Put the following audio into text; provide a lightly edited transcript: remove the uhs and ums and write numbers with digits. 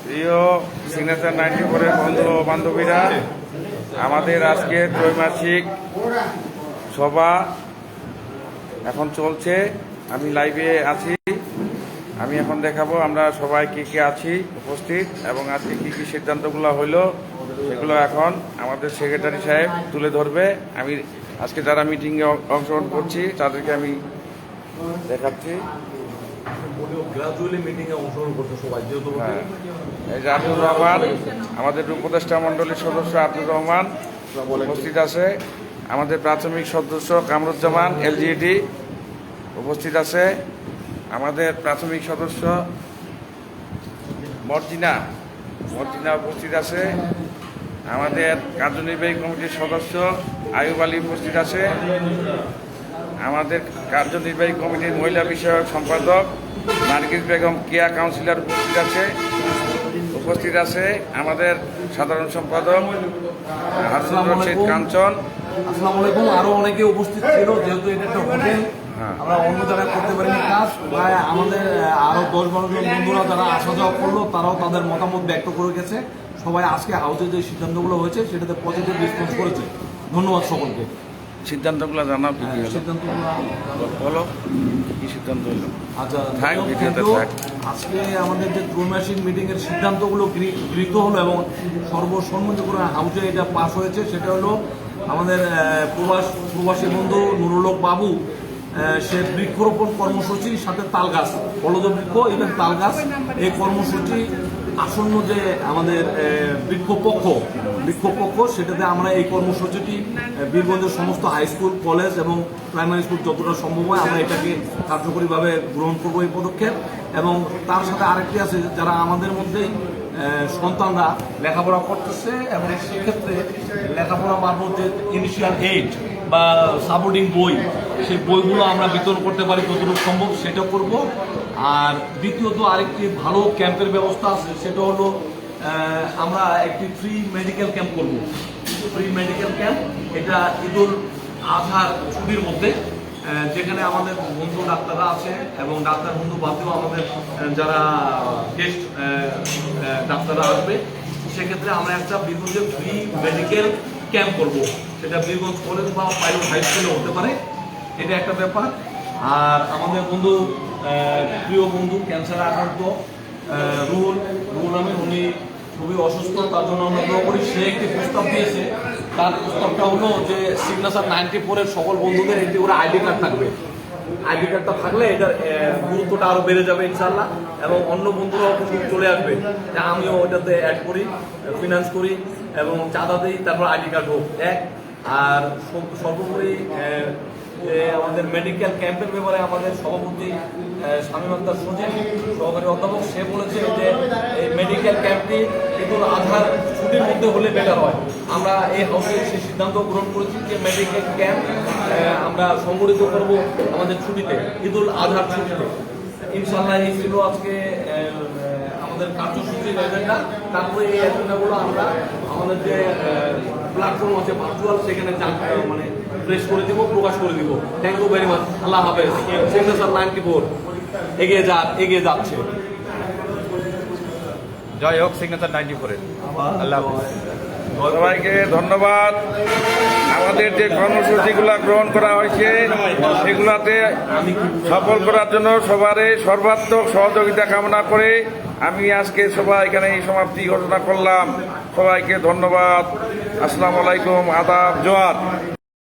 প্রিয় সিগনেচার 94-এর বন্ধু ও বান্ধবীরা, আমাদের আজকে ত্রৈমাসিক সভা এখন চলছে। আমি লাইভে আছি। আমি এখন দেখাবো আমরা সবাই কি আছি উপস্থিত এবং আজকে কি সিদ্ধান্তগুলো হইলো সেগুলো এখন আমাদের সেক্রেটারি সাহেব তুলে ধরবে। আমি আজকে যারা মিটিংয়ে অংশগ্রহণ করছি তাদেরকে আমি দেখাচ্ছি। এই যে আব্দুর রহমান, আমাদের উপদেষ্টা মণ্ডলীর সদস্য আব্দুর রহমান উপস্থিত আছে। আমাদের প্রাথমিক সদস্য কামরুজ্জামান এলজিডি উপস্থিত আছে। আমাদের প্রাথমিক সদস্য মর্জিনা উপস্থিত আছে। আমাদের কার্যনির্বাহী কমিটির সদস্য আয়ুব আলী উপস্থিত আছে। আমাদের কার্যনির্বাহী কমিটির মহিলা বিষয়ক সম্পাদক নার্গিস বেগম কেয়া কাউন্সিলর উপস্থিত আছে। আমাদের সাধারণ সম্পাদক হাসান রশিদ কাঞ্চন। আসসালামু আলাইকুম। আরো অনেকে উপস্থিত ছিল, যেহেতু এটা একটা হোটেল, আমরা অন্য জায়গায় করতে পারিনি কাজ। প্রায় আমাদের আরো 10-12 জন বন্ধুরা যারা আসা যাওয়া করলো, তারাও তাদের মতামত ব্যক্ত করে গেছে। সবাই আজকে হাউসে যে সিদ্ধান্তগুলো হয়েছে সেটাতে পজিটিভ রেসপন্স করেছে। ধন্যবাদ সকলকে। সিদ্ধান্তগুলো জানাও কি সিদ্ধান্তগুলো বলো, কি সিদ্ধান্ত হলো? আচ্ছা, আজকে আমাদের যে ত্রৈমাসিক মিটিং এর সিদ্ধান্তগুলো গৃহীত হলো এবং সর্বসম্মতিক্রমে হাউসে এটা পাস হয়েছে। সেটা হলো আমাদের প্রবাসী বন্ধু নুরুল হক বাবু, সে বৃক্ষরোপণ কর্মসূচির সাথে তাল গাছ, বলদ বৃক্ষ এবং তাল গাছ, এই কর্মসূচি আসন্ন যে আমাদের বৃক্ষপক্ষ সেটাতে আমরা এই কর্মসূচিটি বীরগঞ্জের সমস্ত হাই স্কুল, কলেজ এবং প্রাইমারি স্কুল যতটা সম্ভব হয় আমরা এটাকে কার্যকরীভাবে গ্রহণ করবো এই পদক্ষেপ। এবং তার সাথে আরেকটি আছে, যারা আমাদের মধ্যেই সন্তানরা লেখাপড়া করতেছে এবং সেক্ষেত্রে লেখাপড়া মারফত যে ইনিশিয়াল এইড বা সাপোর্টিং বই, সেই বইগুলো আমরা বিতরণ করতে পারি যতটুকু সম্ভব সেটা করব। আর দ্বিতীয়ত আরেকটি ভালো ক্যাম্পের ব্যবস্থা আছে, সেটা হলো আমরা একটি ফ্রি মেডিকেল ক্যাম্প করব। ফ্রি মেডিকেল ক্যাম্প এটা ঈদুল আজহার ছুটির মধ্যে, যেখানে আমাদের বন্ধু ডাক্তাররা আছে এবং ডাক্তার বন্ধু বাদেও আমাদের যারা গেস্ট ডাক্তাররা আসবে, সেক্ষেত্রে আমরা একটা বীরগঞ্জের ফ্রি মেডিকেল ক্যাম্প করব। সেটা বীরগঞ্জ কলেজ বা পাইলট হাই স্কুলে হতে পারে, এটা একটা ব্যাপার। আর আমাদের বন্ধু, প্রিয় বন্ধু, ক্যান্সার আক্রান্ত রুহুল আমিন, উনি খুবই অসুস্থ, তার জন্য আমরা দোয়া করি। সে একটি প্রস্তাব দিয়েছে। তার প্রস্তাবটা হলো যে সিগনেচার 94-এর সকল বন্ধুদের একটি করে আইডি কার্ড থাকবে। আইডি কার্ডটা থাকলে এটার গুরুত্বটা আরো বেড়ে যাবে ইনশাল্লাহ, এবং অন্য বন্ধুরাও কিন্তু চলে আসবে যে আমিও ওটাতে অ্যাড করি, ফিনান্স করি এবং চাঁদা দিই, তারপর আইডি কার্ড হোক এক। আর সর্বোপরি আমাদের মেডিকেল ক্যাম্পের ব্যাপারে আমাদের সভাপতি শামীম আক্তার সজীব, সহকারী অধ্যাপক, সে বলেছে যে এই মেডিকেল ক্যাম্পটি ঈদুল আজহার ছুটির মধ্যে হলে বেটার হয়। আমরা এই হাউসে সেই সিদ্ধান্ত গ্রহণ করেছি যে মেডিকেল ক্যাম্প আমরা সংগঠিত করব আমাদের ছুটিতে, ঈদুল আজহার ছুটিতে ইনশাল্লাহ। এই ছিল আজকে আমাদের কার্যসূচির এজেন্ডা। তারপরে এই এজেন্ডাগুলো আমরা আমাদের যে প্ল্যাটফর্ম আছে ভার্চুয়াল, সেখানে মানে প্রেস করে দিব, প্রকাশ করে দিব। Thank you very much. আল্লাহ হাফেজ। সিগনেচার 94 এগিয়ে যাচ্ছে। জয় হোক সিগনেচার 94-এর। আল্লাহ হাফেজ। সবাইকে ধন্যবাদ। আমাদের যে কর্মসূচিগুলো গ্রহণ করা হয়েছে সেগুলাতে সফল করার জন্য সবারই সর্বাত্মক সহযোগিতা কামনা করে আমি আজকে সবাই এখানে এই সমাপ্তি ঘোষণা করলাম। সবাইকে ধন্যবাদ। আসসালামু আলাইকুম, আদাব, জোয়ার।